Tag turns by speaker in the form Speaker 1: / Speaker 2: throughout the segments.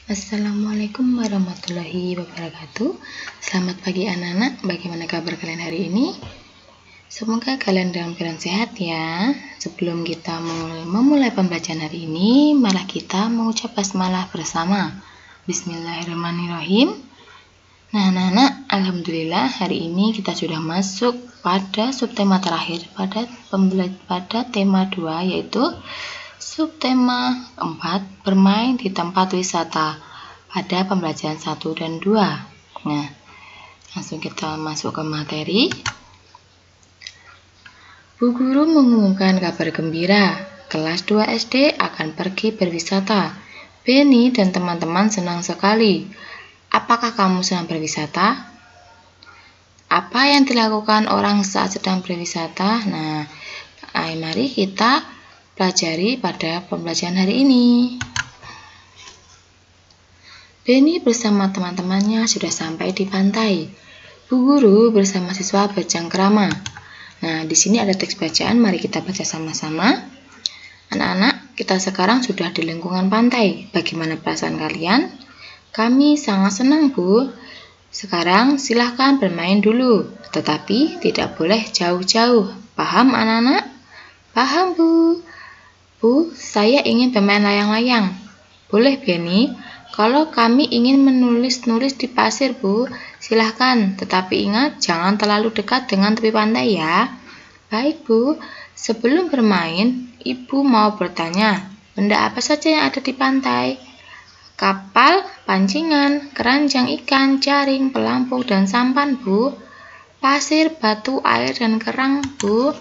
Speaker 1: Assalamualaikum warahmatullahi wabarakatuh. Selamat pagi anak-anak, bagaimana kabar kalian hari ini? Semoga kalian dalam keadaan sehat ya. Sebelum kita memulai pembelajaran hari ini, mari kita mengucap basmalah bersama. Bismillahirrahmanirrahim. Nah anak-anak, alhamdulillah hari ini kita sudah masuk pada subtema terakhir pada tema 2, yaitu subtema 4, bermain di tempat wisata pada pembelajaran 1 dan 2. Nah, langsung kita masuk ke materi. Bu guru mengumumkan kabar gembira, kelas 2 SD akan pergi berwisata. Benny dan teman-teman senang sekali. Apakah kamu sedang berwisata? Apa yang dilakukan orang saat sedang berwisata? Nah, mari kita pelajari pada pembelajaran hari ini. Benny bersama teman-temannya sudah sampai di pantai. Bu guru bersama siswa bercengkrama. Nah, di sini ada teks bacaan, mari kita baca sama-sama. Anak-anak, kita sekarang sudah di lingkungan pantai. Bagaimana perasaan kalian? Kami sangat senang, Bu. Sekarang silahkan bermain dulu, tetapi tidak boleh jauh-jauh. Paham, anak-anak? Paham, Bu. Bu, saya ingin bermain layang-layang. Boleh, Benny? Kalau kami ingin menulis-nulis di pasir, Bu, silahkan. Tetapi ingat, jangan terlalu dekat dengan tepi pantai ya. Baik, Bu. Sebelum bermain, Ibu mau bertanya, benda apa saja yang ada di pantai? Kapal, pancingan, keranjang ikan, jaring, pelampung, dan sampan, Bu. Pasir, batu, air, dan kerang, Bu.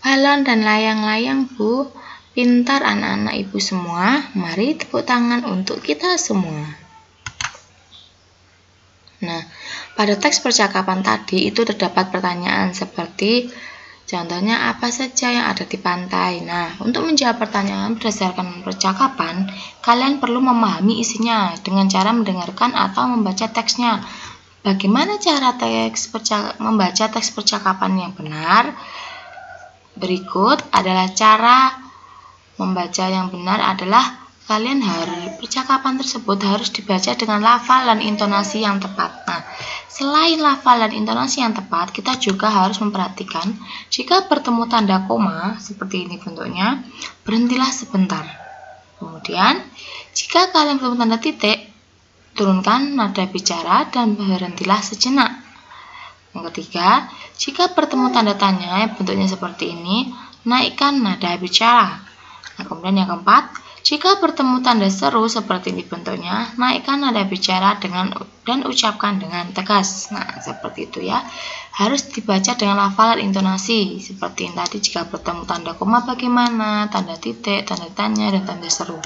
Speaker 1: Balon dan layang-layang, Bu. Pintar anak-anak Ibu semua, mari tepuk tangan untuk kita semua. Nah, pada teks percakapan tadi itu terdapat pertanyaan seperti contohnya apa saja yang ada di pantai. Nah, untuk menjawab pertanyaan berdasarkan percakapan, kalian perlu memahami isinya dengan cara mendengarkan atau membaca teksnya. Bagaimana cara membaca teks percakapan yang benar? Berikut adalah cara membaca yang benar adalah percakapan tersebut harus dibaca dengan lafal dan intonasi yang tepat. Nah, selain lafal dan intonasi yang tepat, kita juga harus memperhatikan jika bertemu tanda koma seperti ini bentuknya, berhentilah sebentar. Kemudian, jika kalian bertemu tanda titik, turunkan nada bicara dan berhentilah sejenak. Yang ketiga, jika bertemu tanda tanya bentuknya seperti ini, naikkan nada bicara. Nah, kemudian yang keempat, jika bertemu tanda seru seperti ini bentuknya, naikkan nada bicara dan ucapkan dengan tegas. Nah, seperti itu ya. Harus dibaca dengan lafal dan intonasi. Seperti yang tadi, jika bertemu tanda koma bagaimana, tanda titik, tanda tanya, dan tanda seru.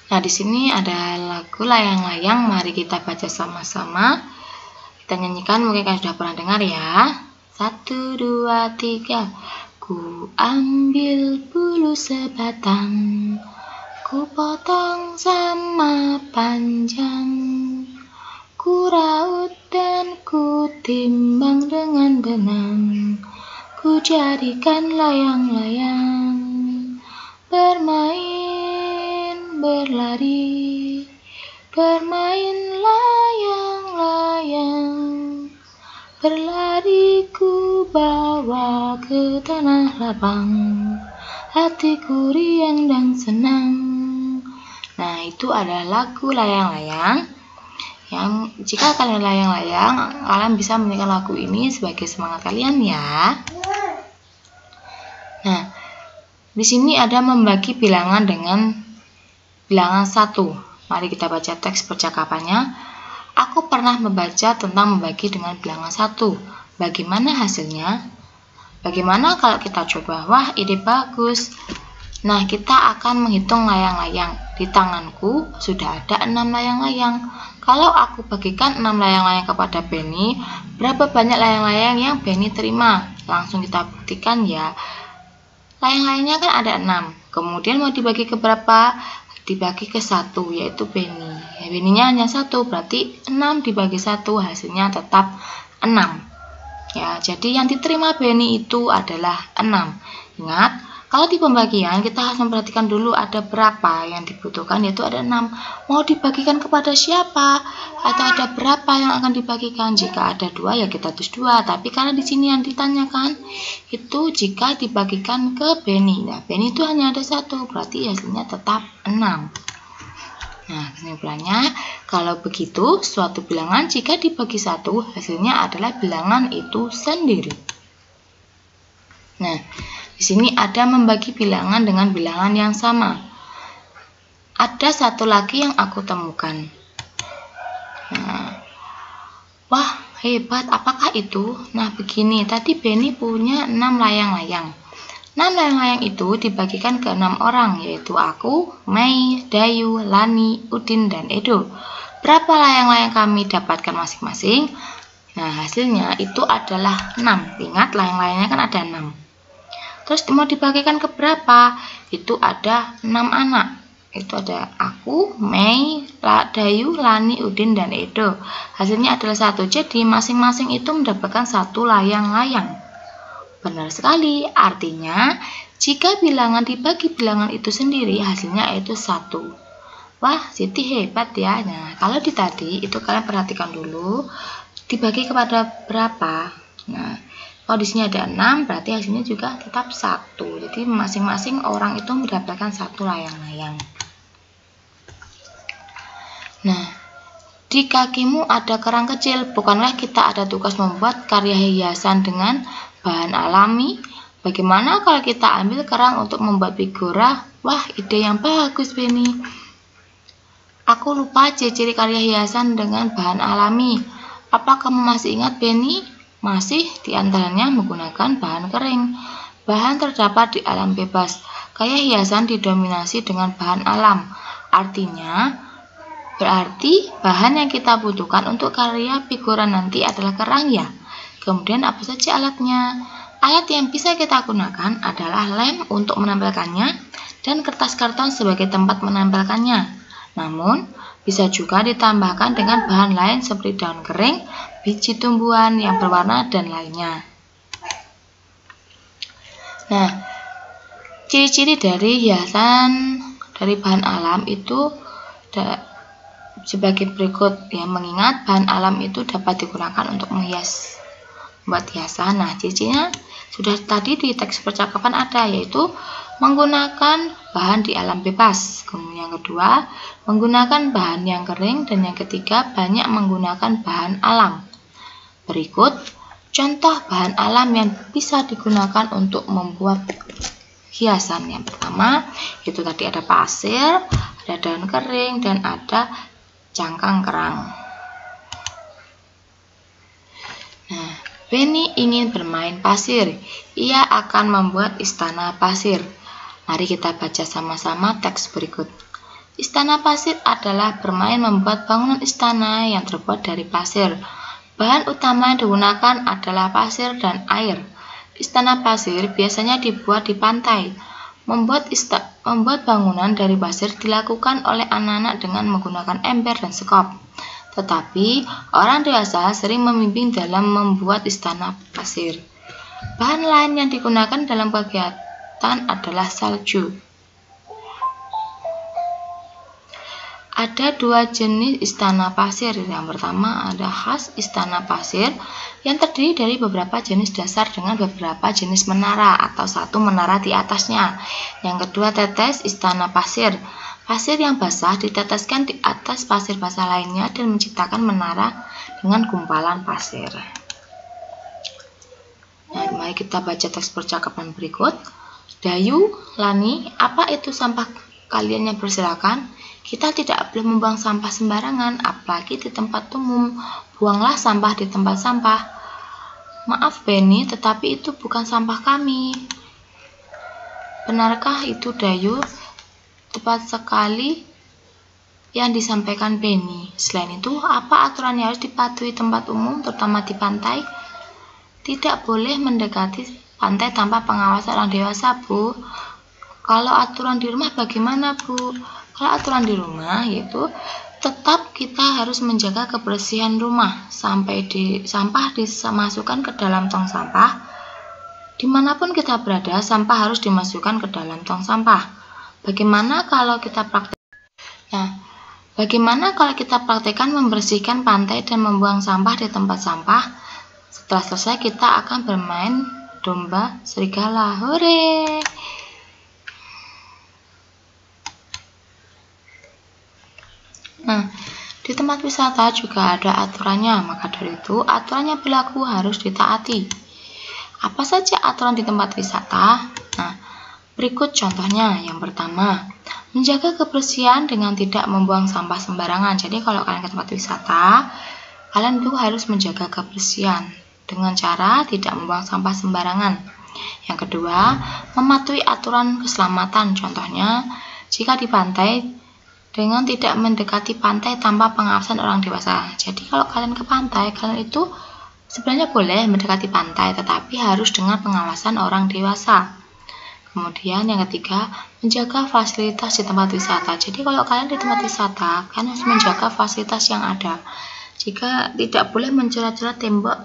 Speaker 1: Nah, di sini ada lagu layang-layang, mari kita baca sama-sama. Kita nyanyikan, mungkin kalian sudah pernah dengar ya. 1, 2, 3. Ku ambil bulu sebatang, ku potong sama panjang, ku raut dan ku timbang dengan benang, ku jadikan layang-layang, bermain, berlari, bermain layang-layang, berlari ku bawa ke tanah lapang, hatiku riang dan senang. Nah, itu adalah lagu layang-layang. Yang jika kalian layang-layang, kalian bisa menyanyikan lagu ini sebagai semangat kalian ya. Nah, di sini ada membagi bilangan dengan bilangan 1. Mari kita baca teks percakapannya. Aku pernah membaca tentang membagi dengan bilangan 1. Bagaimana hasilnya? Bagaimana kalau kita coba? Wah, ide bagus. Nah, kita akan menghitung layang-layang. Di tanganku sudah ada 6 layang-layang. Kalau aku bagikan 6 layang-layang kepada Benny, berapa banyak layang-layang yang Benny terima? Langsung kita buktikan ya. Layang-layangnya kan ada 6. Kemudian mau dibagi ke berapa? Dibagi ke 1, yaitu Benny. Ya, Benny-nya hanya 1, berarti 6 dibagi 1 hasilnya tetap 6. Ya, jadi yang diterima Benny itu adalah 6. Ingat, Kalau di pembagian kita harus memperhatikan dulu ada berapa yang dibutuhkan, yaitu ada 6. Mau dibagikan kepada siapa? Atau ada berapa yang akan dibagikan? Jika ada 2 ya kita tulis 2. Tapi karena di sini yang ditanyakan itu jika dibagikan ke Benny. Nah, Benny itu hanya ada 1, berarti hasilnya tetap 6. Nah, kesimpulannya kalau begitu suatu bilangan jika dibagi 1 hasilnya adalah bilangan itu sendiri. Nah, di sini ada membagi bilangan dengan bilangan yang sama. Ada satu lagi yang aku temukan. Nah, wah, hebat, apakah itu? Nah, begini, tadi Benny punya 6 layang-layang. 6 layang-layang itu dibagikan ke 6 orang, yaitu aku, Mei, Dayu, Lani, Udin, dan Edo. Berapa layang-layang kami dapatkan masing-masing? Nah, hasilnya itu adalah 6. Ingat, layang-layangnya kan ada 6. Terus mau dibagikan ke berapa? Itu ada 6 anak. Itu ada aku, Mei, Dayu, Lani, Udin, dan Edo. Hasilnya adalah 1. Jadi masing-masing itu mendapatkan 1 layang-layang. Benar sekali. Artinya jika bilangan dibagi bilangan itu sendiri hasilnya itu 1. Wah, Siti hebat ya. Nah, kalau di tadi itu kalian perhatikan dulu dibagi kepada berapa. Nah, kalau di sini ada 6, berarti hasilnya juga tetap 1. Jadi masing-masing orang itu mendapatkan 1 layang-layang. Nah, di kakimu ada kerang kecil. Bukanlah kita ada tugas membuat karya hiasan dengan bahan alami? Bagaimana kalau kita ambil kerang untuk membuat figura? Wah, ide yang bagus, Benny. Aku lupa ciri-ciri karya hiasan dengan bahan alami. Apa kamu masih ingat, Benny? Masih, diantaranya menggunakan bahan kering. Bahan terdapat di alam bebas. Karya hiasan didominasi dengan bahan alam. Berarti bahan yang kita butuhkan untuk karya figura nanti adalah kerang ya. Kemudian apa saja alatnya? Alat yang bisa kita gunakan adalah lem untuk menempelkannya dan kertas karton sebagai tempat menempelkannya. Namun, bisa juga ditambahkan dengan bahan lain seperti daun kering, biji tumbuhan yang berwarna, dan lainnya. Nah, ciri-ciri dari hiasan dari bahan alam itu sebagai berikut ya. Mengingat bahan alam itu dapat digunakan untuk membuat hiasan. Nah, ciri-cirinya sudah tadi di teks percakapan ada, yaitu menggunakan bahan di alam bebas. Kemudian yang kedua, menggunakan bahan yang kering, dan yang ketiga, banyak menggunakan bahan alam. Berikut contoh bahan alam yang bisa digunakan untuk membuat hiasan. Yang pertama, itu tadi ada pasir, ada daun kering, dan ada cangkang kerang. Nah, Benny ingin bermain pasir. Ia akan membuat istana pasir. Mari kita baca sama-sama teks berikut. Istana pasir adalah bermain membuat bangunan istana yang terbuat dari pasir. Bahan utama yang digunakan adalah pasir dan air. Istana pasir biasanya dibuat di pantai. Membuat bangunan dari pasir dilakukan oleh anak-anak dengan menggunakan ember dan sekop. Tetapi orang dewasa sering membimbing dalam membuat istana pasir. Bahan lain yang digunakan dalam kegiatan adalah salju. Ada 2 jenis istana pasir. Yang pertama ada khas istana pasir yang terdiri dari beberapa jenis dasar dengan beberapa jenis menara atau 1 menara di atasnya. Yang kedua tetes istana pasir. Pasir yang basah diteteskan di atas pasir basah lainnya dan menciptakan menara dengan gumpalan pasir. Nah, mari kita baca teks percakapan berikut. Dayu, Lani, apa itu sampah kalian yang berserakan? Kita tidak boleh membuang sampah sembarangan, apalagi di tempat umum. Buanglah sampah di tempat sampah. Maaf Benny, tetapi itu bukan sampah kami. Benarkah itu Dayu? Tepat sekali yang disampaikan Benny. Selain itu, apa aturan yang harus dipatuhi tempat umum, terutama di pantai? Tidak boleh mendekati pantai tanpa pengawasan orang dewasa, Bu. Kalau aturan di rumah bagaimana, Bu? Kalau aturan di rumah yaitu tetap kita harus menjaga kebersihan rumah. Sampah dimasukkan ke dalam tong sampah Dimanapun kita berada, sampah harus dimasukkan ke dalam tong sampah. Bagaimana kalau kita praktekkan membersihkan pantai dan membuang sampah di tempat sampah? Setelah selesai, kita akan bermain domba serigala. Hore! Nah, di tempat wisata juga ada aturannya, maka dari itu aturan yang berlaku harus ditaati. Apa saja aturan di tempat wisata? Nah, berikut contohnya. Yang pertama, menjaga kebersihan dengan tidak membuang sampah sembarangan. Jadi kalau kalian ke tempat wisata, kalian itu harus menjaga kebersihan dengan cara tidak membuang sampah sembarangan. Yang kedua, mematuhi aturan keselamatan. Contohnya, jika di pantai, dengan tidak mendekati pantai tanpa pengawasan orang dewasa. Jadi kalau kalian ke pantai, kalian itu sebenarnya boleh mendekati pantai, tetapi harus dengan pengawasan orang dewasa. Kemudian yang ketiga, menjaga fasilitas di tempat wisata. Jadi kalau kalian di tempat wisata, kalian harus menjaga fasilitas yang ada. Jika tidak boleh mencelat-celat tembok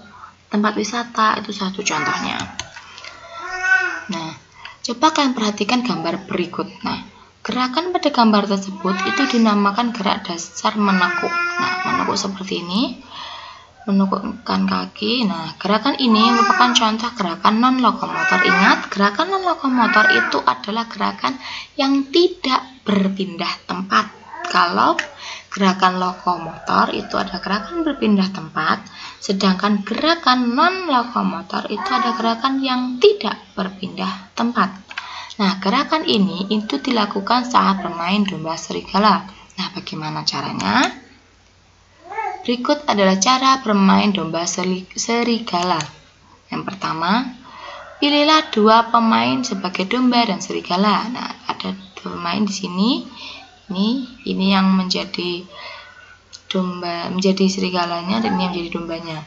Speaker 1: tempat wisata, itu satu contohnya. Nah, coba kalian perhatikan gambar berikut. Nah, gerakan pada gambar tersebut itu dinamakan gerak dasar menekuk. Nah, menekuk seperti ini. Menekukkan kaki. Nah, gerakan ini merupakan contoh gerakan non-lokomotor. Ingat, gerakan non-lokomotor itu adalah gerakan yang tidak berpindah tempat. Kalau gerakan lokomotor itu ada gerakan berpindah tempat, sedangkan gerakan non-lokomotor itu ada gerakan yang tidak berpindah tempat. Nah, gerakan ini itu dilakukan saat bermain domba serigala. Nah, bagaimana caranya? Berikut adalah cara bermain domba serigala. Yang pertama, pilihlah dua pemain sebagai domba dan serigala. Nah, ada dua pemain di sini. Ini yang menjadi domba, menjadi serigalanya, dan ini yang menjadi dombanya.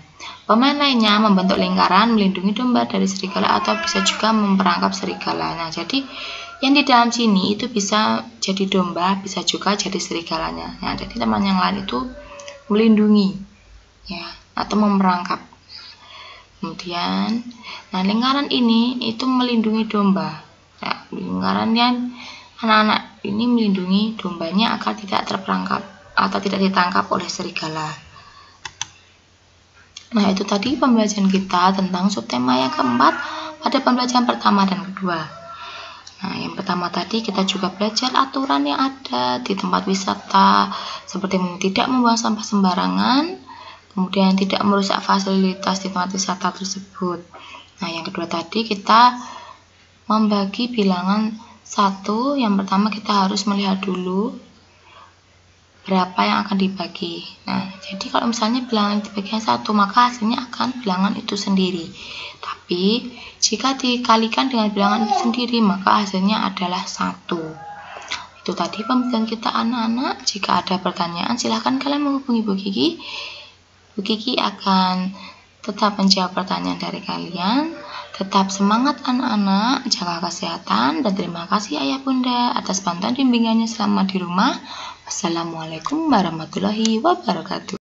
Speaker 1: Pemain lainnya membentuk lingkaran melindungi domba dari serigala atau bisa juga memperangkap serigala. Nah, jadi yang di dalam sini itu bisa jadi domba, bisa juga jadi serigalanya. Nah, jadi teman yang lain itu melindungi, ya, atau memerangkap. Kemudian, nah lingkaran ini itu melindungi domba. Nah, lingkaran yang anak-anak ini melindungi dombanya agar tidak terperangkap atau tidak ditangkap oleh serigala. Nah, itu tadi pembelajaran kita tentang subtema yang keempat pada pembelajaran pertama dan kedua. Nah, yang pertama tadi kita juga belajar aturan yang ada di tempat wisata, seperti tidak membuang sampah sembarangan, kemudian tidak merusak fasilitas di tempat wisata tersebut. Nah, yang kedua tadi kita membagi bilangan satu. Yang pertama kita harus melihat dulu berapa yang akan dibagi. Nah, jadi kalau misalnya bilangan dibagi satu, maka hasilnya akan bilangan itu sendiri. Tapi jika dikalikan dengan bilangan itu sendiri, maka hasilnya adalah 1. Itu tadi pembelajaran kita anak-anak. Jika ada pertanyaan, silahkan kalian menghubungi Bu Kiki. Bu Kiki akan tetap menjawab pertanyaan dari kalian. Tetap semangat anak-anak, jaga kesehatan, dan terima kasih Ayah Bunda atas bantuan bimbingannya selama di rumah. Wassalamualaikum warahmatullahi wabarakatuh.